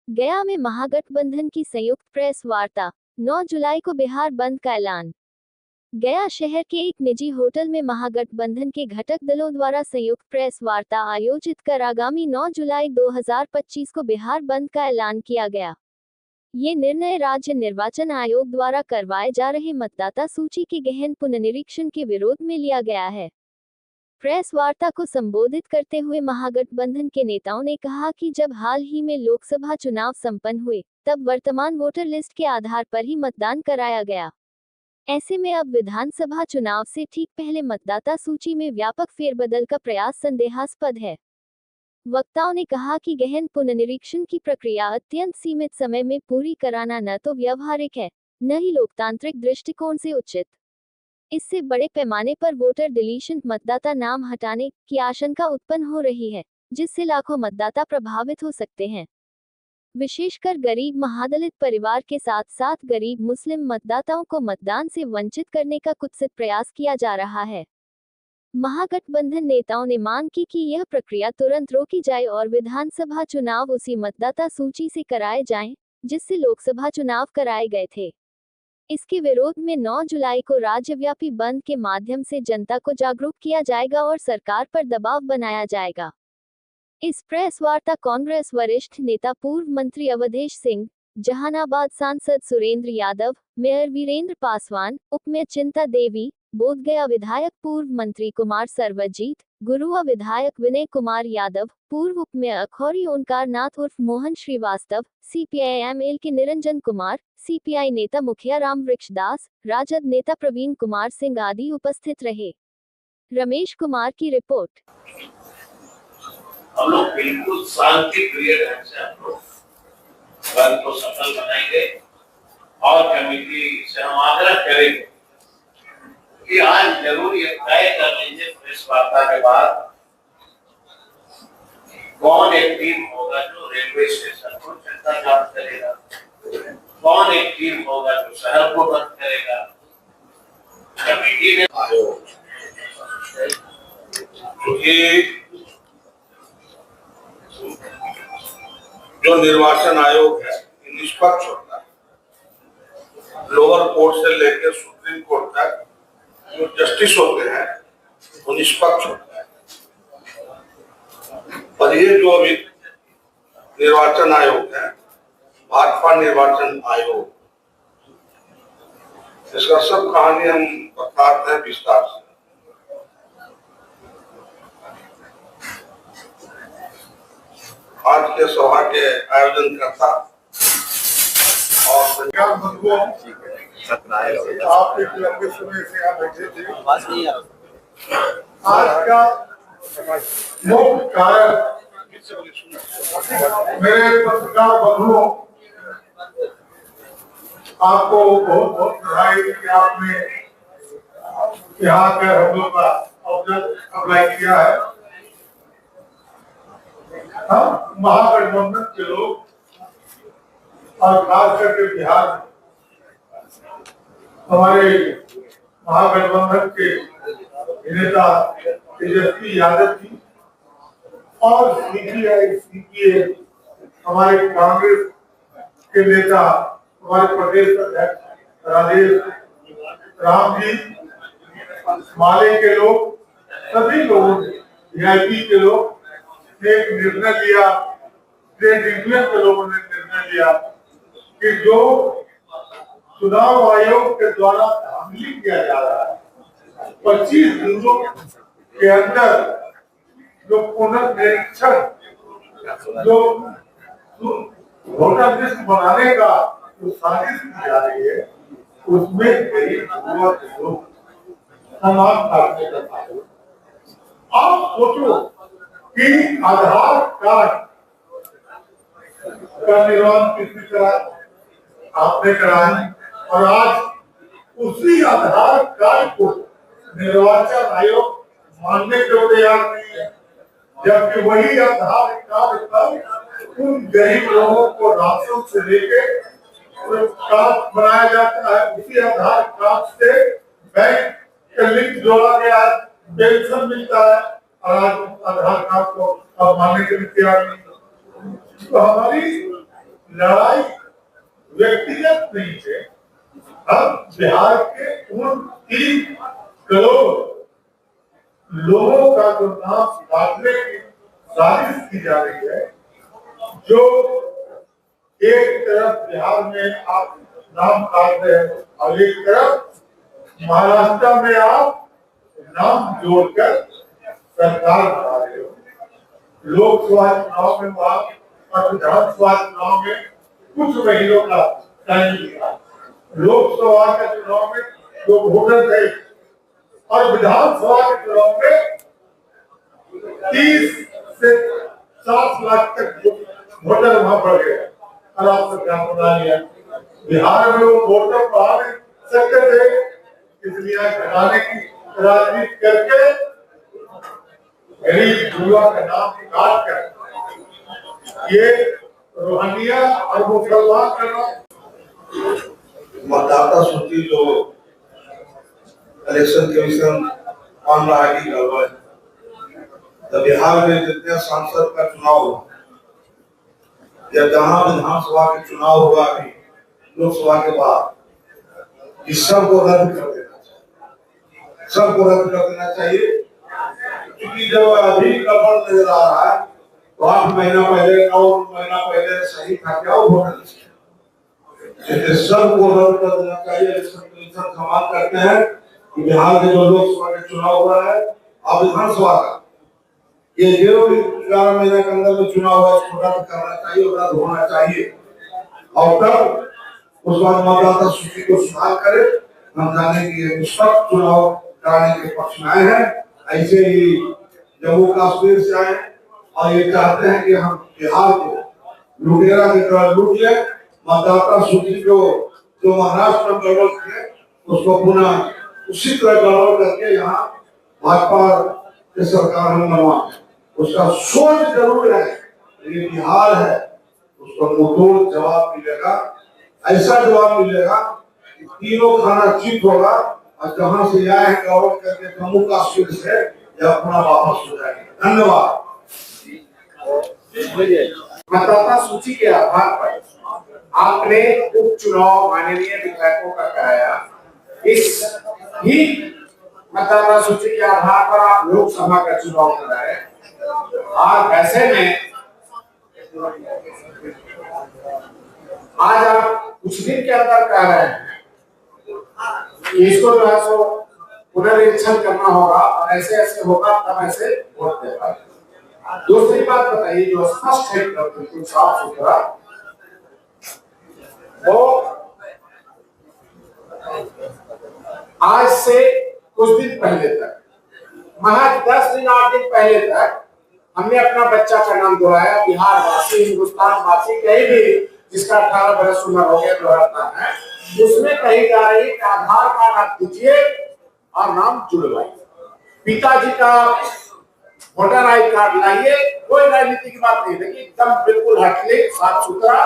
गया में महागठबंधन की संयुक्त प्रेस वार्ता। 9 जुलाई को बिहार बंद का ऐलान। गया शहर के एक निजी होटल में महागठबंधन के घटक दलों द्वारा संयुक्त प्रेस वार्ता आयोजित कर आगामी 9 जुलाई 2025 को बिहार बंद का ऐलान किया गया। ये निर्णय राज्य निर्वाचन आयोग द्वारा करवाए जा रहे मतदाता सूची के गहन पुनर्निरीक्षण के विरोध में लिया गया है। प्रेस वार्ता को संबोधित करते हुए महागठबंधन के नेताओं ने कहा कि जब हाल ही में लोकसभा चुनाव संपन्न हुए, तब वर्तमान वोटर लिस्ट के आधार पर ही मतदान कराया गया। ऐसे में अब विधानसभा चुनाव से ठीक पहले मतदाता सूची में व्यापक फेरबदल का प्रयास संदेहास्पद है। वक्ताओं ने कहा कि गहन पुनर्निरीक्षण की प्रक्रिया अत्यंत सीमित समय में पूरी कराना न तो व्यवहारिक है, न ही लोकतांत्रिक दृष्टिकोण से उचित। इससे बड़े पैमाने पर वोटर डिलीशन, मतदाता नाम हटाने की आशंका उत्पन्न हो रही है, जिससे लाखों मतदाता प्रभावित हो सकते हैं। विशेषकर गरीब महादलित परिवार के साथ साथ गरीब मुस्लिम मतदाताओं को मतदान से वंचित करने का कुत्सित प्रयास किया जा रहा है। महागठबंधन नेताओं ने मांग की कि यह प्रक्रिया तुरंत रोकी जाए और विधानसभा चुनाव उसी मतदाता सूची से कराए जाएं, जिससे लोकसभा चुनाव कराए गए थे। इसके विरोध में 9 जुलाई को राज्यव्यापी बंद के माध्यम से जनता को जागरूक किया जाएगा और सरकार पर दबाव बनाया जाएगा। इस प्रेस वार्ता कांग्रेस वरिष्ठ नेता पूर्व मंत्री अवधेश सिंह, जहानाबाद सांसद सुरेंद्र यादव, मेयर वीरेंद्र पासवान, उपमेयर चिंता देवी, बोधगया विधायक पूर्व मंत्री कुमार सर्वजीत, गुरुआ विधायक विनय कुमार यादव, पूर्व उपमेयर अखौरी ओंकार नाथ उर्फ मोहन श्रीवास्तव, CPI-ML के निरंजन कुमार, CPI नेता मुखिया राम वृक्षदास, राजद नेता प्रवीण कुमार सिंह आदि उपस्थित रहे। रमेश कुमार की रिपोर्ट। हम लोग बिल्कुल शांति प्रिय ढंग से हम लोग बंद को सफल बनाएंगे और कमेटी से हम आग्रह करेंगे कि आज जरूर ये तय कर लीजिए प्रेस वार्ता के बाद कौन एक टीम होगा जो रेलवे स्टेशन को चलता जाम करेगा, कौन एक टीम होगा जो शहर को बंद करेगा। कमेटी ने जो निर्वाचन आयोग है निष्पक्ष होता है। लोअर कोर्ट से लेकर सुप्रीम कोर्ट तक जो जस्टिस होते हैं वो निष्पक्ष होता है। और ये जो अभी निर्वाचन आयोग है, भाजपा निर्वाचन आयोग, इसका सब कहानी हम बताते हैं विस्तार से। आज के सभा के आयोजन करता और आप एक लंबे समय से यहाँ बैठे थे। आज का मुख्य कारण मेरे पत्रकार बंधुओं, आपको बहुत बहुत बधाई कि आपने यहाँ के हम लोग का अवसर अप्लाई किया है। हम महागठबंधन के लोग और खास करके बिहार में हमारे महागठबंधन के नेता तेजस्वी यादव जी और CPI हमारे कांग्रेस के नेता, हमारे प्रदेश अध्यक्ष राजेश राम जी, माले के लोग, सभी लोगों ने, VIP के लोग ने निर्णय लिया, ट्रेड यूनियन के लोगों ने निर्णय लिया कि जो चुनाव आयोग के द्वारा धांधली किया जा रहा है, 25 दिनों के अंदर जो पुनर्निरीक्षण, जो वोटर लिस्ट बनाने का जो साजिश की जा रही है, उसमें गरीब लोग समाज काटने का। आप सोचो कि आधार कार्ड का निर्माण किसने कराया? आपने कराया। और आज उसी आधार कार्ड को निर्वाचन आयोग मानने को तैयार नहीं है, जबकि वही आधार कार्ड पर उन गरीब लोगों को राशन से लेके कार्ड बनाया जाता है। उसी आधार कार्ड से बैंक का लिंक जोड़ा गया है, पेंशन मिलता है, और आज आधार कार्ड को अब मानने के लिए तैयार नहीं। तो हमारी लड़ाई व्यक्तिगत नहीं है, हम बिहार के उन 3 करोड़ लोगों का जो नाम काटने की साजिश की जा रही है, जो एक तरफ बिहार में आप नाम काट रहे हैं और एक तरफ महाराष्ट्र में आप नाम जोड़कर सरकार बना रहे हो। लोकसभा चुनाव में वहां और विधानसभा चुनाव में कुछ महीनों का टाइम दिया। लोकसभा के चुनाव में जो वोटर थे और विधानसभा के चुनाव में 30 से 60 लाख तक वोटर वहां बढ़ गए और आप सरकार बना लिया। बिहार में वो वोटर बढ़ा नहीं सकते थे, इसलिए घटाने की राजनीति करके गरीब युवा का नाम काट कर ये रोहनिया और मुसलमान करना। मतदाता सूची जो इलेक्शन कमीशन ऑन रहा है गड़बड़, तो बिहार में जितने सांसद का चुनाव हुआ या जहां विधानसभा के चुनाव हुआ अभी लोकसभा के बाद, इस सबको रद्द कर देना चाहिए, सबको रद्द कर देना चाहिए। क्योंकि जब अभी गड़बड़ नजर आ रहा है तो 8 महीना पहले 9 महीना पहले सही था क्या वो वोटर लिस्ट, सबको रद्द कर देना चाहिए। इलेक्शन कमीशन सवाल करते हैं कि बिहार के जो लोकसभा के चुनाव हुआ है और विधानसभा का, ये जो 11 महीने के अंदर में चुनाव हुआ इसको रद्द करना चाहिए और रद्द होना चाहिए। और तब उस बाद मतदाता सूची को सुधार करे, हम जाने की निष्पक्ष चुनाव कराने के पक्ष में आए हैं। ऐसे ही जम्मू कश्मीर से आए और ये चाहते हैं कि हम बिहार को लुटेरा की तरह लूट ले, मतदाता सूची को जो महाराष्ट्र में गड़बड़ थे उसको पुनः उसी तरह गड़बड़ करके यहाँ भाजपा के सरकार हम बनवाए। उसका सोच जरूर है, ये बिहार है, उसको मुंहतोड़ जवाब मिलेगा। ऐसा जवाब मिलेगा कि तीनों खाना चित होगा और जहां से आए हैं गौरव करके जम्मू कश्मीर से यह अपना वापस हो जाएंगे। धन्यवाद। मतदाता सूची के आधार पर आपने उपचुनाव माननीय विधायकों का कराया, इस ही मतदाता सूची के आधार पर आप लोकसभा का चुनाव कराए। और ऐसे में आज आप कुछ दिन के अंदर कह रहे हैं कि इसको जो है सो पुनरीक्षण करना होगा और ऐसे ऐसे होगा तब ऐसे वोट दे पाएंगे। दूसरी बात बताइए जो स्पष्ट है बिल्कुल साफ सुथरा, वो आज से कुछ दिन पहले तक, महज 10 दिन 8 दिन पहले तक हमने अपना बच्चा का नाम दोहराया। बिहार वासी, हिंदुस्तान वासी, कहीं भी जिसका 18 वर्ष उम्र हो गया दोहराता है, उसमें कही जा रही है कि आधार कार्ड आप दीजिए और नाम जुड़वाइए, पिताजी का वोटर आई कार्ड लाइए। कोई राजनीति की बात नहीं, लेकिन एकदम बिल्कुल हटके साफ सुथरा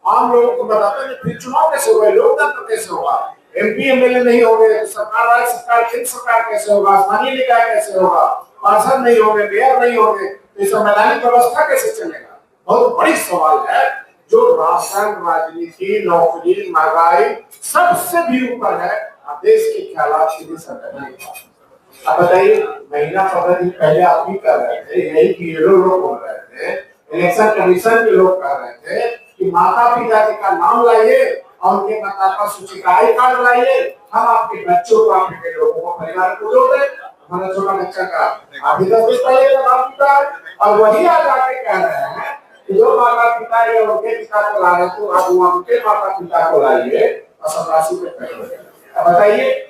आम लोगों को बताते हैं। फिर चुनाव कैसे होगा, लोकतंत्र कैसे होगा, MP MLA नहीं होंगे, सरकार राज्य सरकार केंद्र सरकार कैसे होगा, स्थानीय निकाय कैसे होगा, पार्षद नहीं होंगे, मेयर नहीं होंगे, तो संवैधानिक व्यवस्था कैसे चलेगा। बहुत बड़ी सवाल है जो राशन, राजनीति, नौकरी, महंगाई सबसे भी ऊपर है। देश के ख्यालात सीधे संवैधानिक। अब बताइए, महीना 15 दिन पहले आप भी कर रहे थे, यही की लोग बोल रहे थे, इलेक्शन कमीशन के लोग कह रहे थे कि माता पिता जी का नाम लाइए और उनके मतदाता सूची का आई कार्ड लाइए, हम आपके बच्चों को, आपके लोगों को, परिवार को जोड़ दें। हमारा छोटा बच्चा का अभी 10 दिन पहले का नाम पिता है और वही आज आके कह रहे हैं कि जो माता पिता या उनके पिता को ला रहे तो आप उनके माता पिता को लाइए और 87 पे करेंगे। अब बताइए,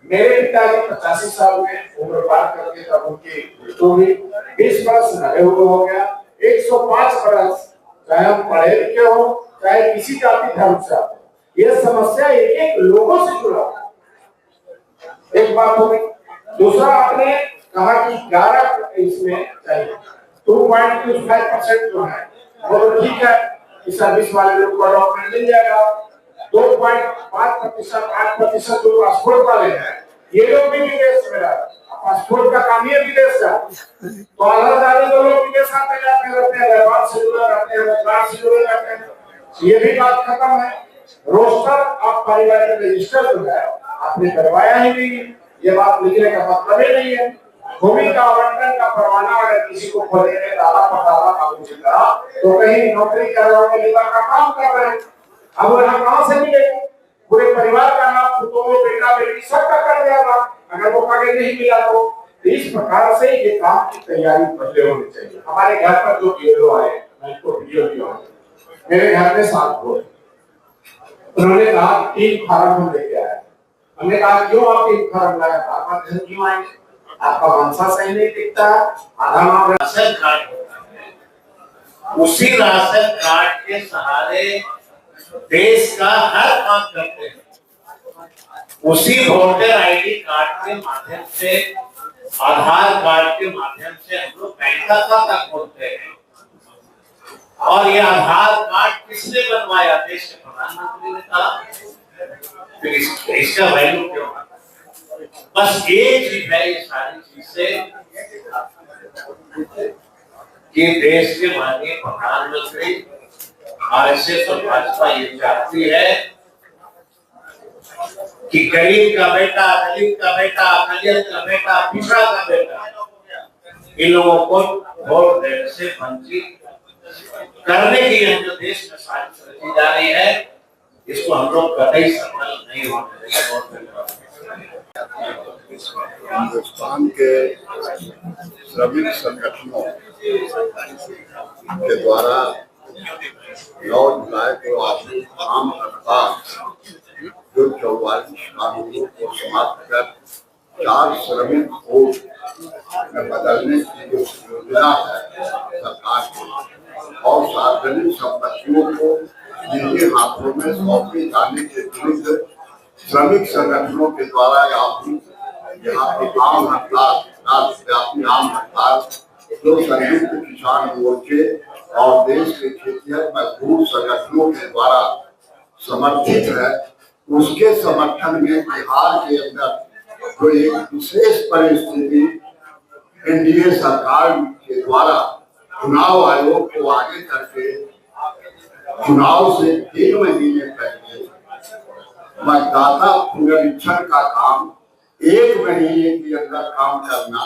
मेरे पिताजी 85 साल में उम्र पार करके तब उनकी मृत्यु हुई, 20 वर्ष नए हो गया, 105 वर्ष, चाहे हम पढ़े लिखे हो चाहे किसी जाति धर्म से आते, ये समस्या एक एक लोगों से जुड़ा है। एक बात हो गई। दूसरा, आपने कहा कि 11 इसमें चाहिए 2.25% जो है वो तो ठीक है कि सर्विस वाले लोग को डॉक्यूमेंट मिल जाएगा। 2.5%, 8% जो पासपोर्ट वाले हैं, ये लोग भी विदेश में रहते हैं, पासपोर्ट का काम ये विदेश का, तो आधार कार्ड जो लोग विदेश आते जाते रहते हैं, व्यापार से जुड़े रहते हैं, रोजगार से जुड़े रहते हैं, ये भी बात खत्म है। रोस्टर ऑफ पारिवारिक रजिस्टर जो है आपने करवाया ही नहीं, ये बात लिखने का मतलब ही नहीं है। भूमि का आवंटन का परवाना अगर किसी को खोले में दादा परदादा काबू से करा तो कहीं नौकरी कर रहे होंगे, लेबर का काम कर रहे हैं, अब वो यहाँ कहाँ से मिलेगा? पूरे परिवार का नाम, पुतों बेटा बेटी सबका कर दिया अगर वो कागज नहीं मिला तो। इस प्रकार से ये काम की तैयारी पहले होनी चाहिए। हमारे घर पर जो वीडियो आए, मैं इसको वीडियो दिया, मेरे घर में 7 लोग, उन्होंने कहा 3 फार्म हम लेके आए। हमने कहा क्यों आप 3 फार्म लाए? आप घर क्यों आए? आपका वंशा सही नहीं दिखता, आधा नाम राशन कार्ड होता है, उसी राशन कार्ड के सहारे देश का हर काम करते हैं। उसी वोटर आईडी कार्ड के माध्यम से, आधार कार्ड के माध्यम से हम लोग बैंक का खाता खोलते हैं। और ये आधार कार्ड किसने बनवाया? देश के प्रधानमंत्री ने कहा। फिर इसका वैल्यू क्यों? बस एक चीज है ये सारी चीजें कि देश के माननीय प्रधानमंत्री आरएसएस और भाजपा ये चाहती है कि गरीब का बेटा, दलित का बेटा, खलियत का बेटा, पिछड़ा का बेटा, इन लोगों को वोट देने से वंचित करने की यह जो देश में साजिश रची जा रही है, इसको हम लोग कतई सफल नहीं होने देंगे। हिंदुस्तान के श्रमिक संगठनों के द्वारा 9 जुलाई को आम हड़ताल जो 44 कानूनों को समाप्त कर 4 श्रमिक कोड में बदलने की जो योजना है सरकार की, और सार्वजनिक संपत्तियों को जिनके हाथों में सौंपे जाने के विरुद्ध श्रमिक संगठनों के द्वारा यहाँ की आम हड़ताल, राष्ट्रव्यापी आम हड़ताल जो संयुक्त किसान मोर्चे और देश के खेतिहर मजदूर संगठनों के द्वारा समर्थित है, उसके समर्थन में बिहार के अंदर जो एक विशेष परिस्थिति एनडीए सरकार के द्वारा चुनाव आयोग को आगे करके चुनाव से 3 महीने पहले मतदाता पुनरीक्षण का काम 1 महीने के अंदर काम करना,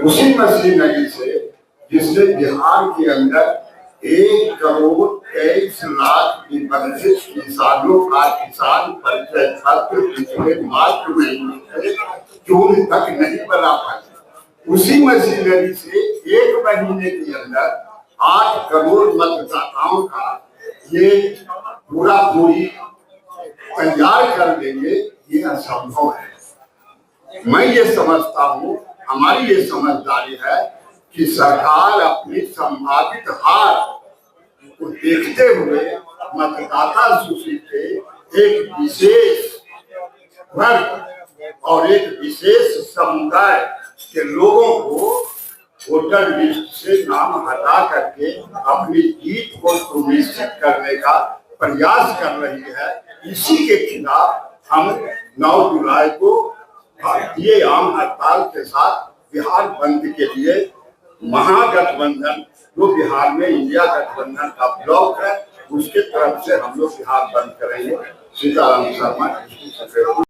उसी मशीनरी से जिसने बिहार के अंदर 1,23,00,000 निबंधित किसानों का किसान परिचय पत्र पिछले मार्च महीने से जून तक नहीं बना पाए, उसी मशीनरी से 1 महीने के अंदर 8 करोड़ मतदाताओं का ये पूरी तैयार कर देंगे, ये असंभव है। मैं ये समझता हूँ, हमारी ये समझदारी है कि सरकार अपनी संभावित हार को देखते हुए मतदाता सूची के एक विशेष वर्ग और एक विशेष समुदाय के लोगों को वोटर लिस्ट से नाम हटा करके अपनी जीत को सुनिश्चित करने का प्रयास कर रही है। इसी के खिलाफ हम 9 जुलाई को भारतीय आम हड़ताल के साथ बिहार बंद के लिए महागठबंधन, जो बिहार में इंडिया गठबंधन का ब्लॉक है, उसके तरफ से हम लोग बिहार बंद करेंगे। सीताराम शर्मा।